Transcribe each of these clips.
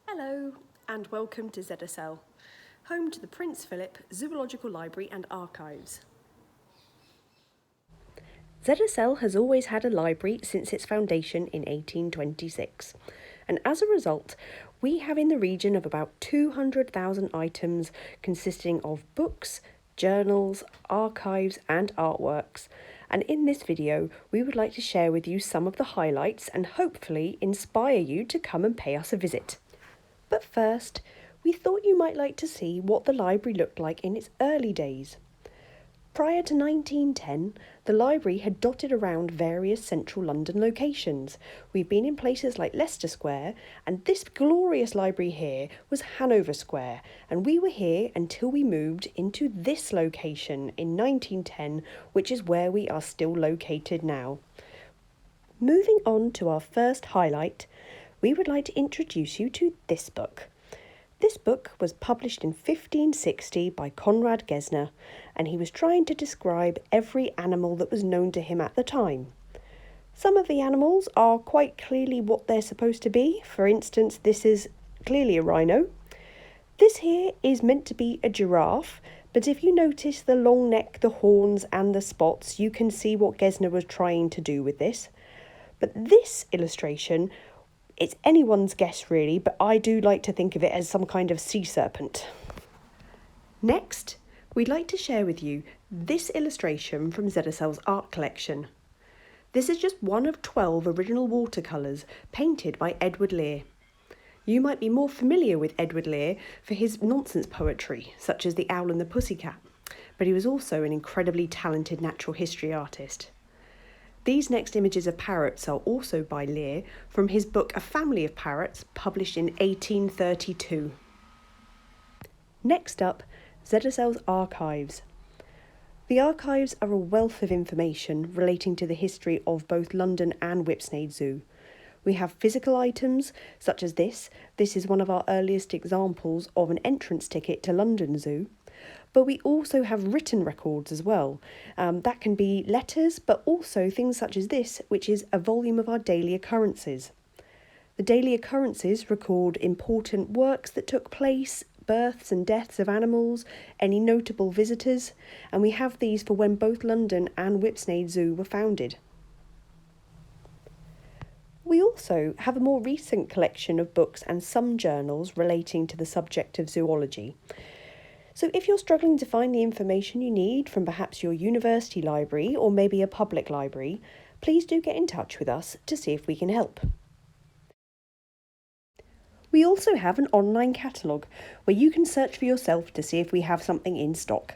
Hello and welcome to ZSL, home to the Prince Philip Zoological Library and Archives. ZSL has always had a library since its foundation in 1826, and as a result, we have in the region of about 200,000 items consisting of books, journals, archives and artworks. And in this video, we would like to share with you some of the highlights and hopefully inspire you to come and pay us a visit. But first, we thought you might like to see what the library looked like in its early days. Prior to 1910, the library had dotted around various central London locations. We've been in places like Leicester Square, and this glorious library here was Hanover Square, and we were here until we moved into this location in 1910, which is where we are still located now. Moving on to our first highlight, we would like to introduce you to this book. This book was published in 1560 by Conrad Gesner, and he was trying to describe every animal that was known to him at the time. Some of the animals are quite clearly what they're supposed to be. For instance, this is clearly a rhino. This here is meant to be a giraffe, but if you notice the long neck, the horns and the spots, you can see what Gesner was trying to do with this. But this illustration, it's anyone's guess really, but I do like to think of it as some kind of sea serpent. Next, we'd like to share with you this illustration from ZSL's art collection. This is just one of 12 original watercolours painted by Edward Lear. You might be more familiar with Edward Lear for his nonsense poetry, such as The Owl and the Pussycat, but he was also an incredibly talented natural history artist. These next images of parrots are also by Lear from his book A Family of Parrots, published in 1832. Next up, ZSL's archives. The archives are a wealth of information relating to the history of both London and Whipsnade Zoo. We have physical items such as this. This is one of our earliest examples of an entrance ticket to London Zoo. But we also have written records as well. That can be letters, but also things such as this, which is a volume of our daily occurrences. The daily occurrences record important works that took place, births and deaths of animals, any notable visitors, and we have these for when both London and Whipsnade Zoo were founded. We also have a more recent collection of books and some journals relating to the subject of zoology. So if you're struggling to find the information you need from perhaps your university library or maybe a public library, please do get in touch with us to see if we can help. We also have an online catalogue where you can search for yourself to see if we have something in stock.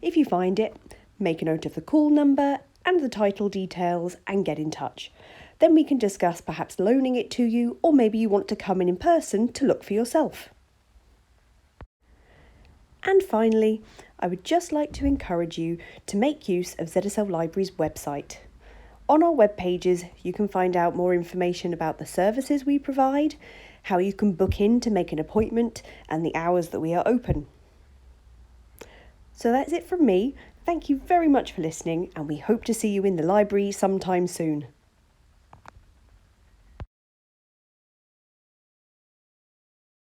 If you find it, make a note of the call number and the title details and get in touch. Then we can discuss perhaps loaning it to you, or maybe you want to come in person to look for yourself. And finally, I would just like to encourage you to make use of ZSL Library's website. On our web pages, you can find out more information about the services we provide, how you can book in to make an appointment, and the hours that we are open. So that's it from me. Thank you very much for listening, and we hope to see you in the library sometime soon.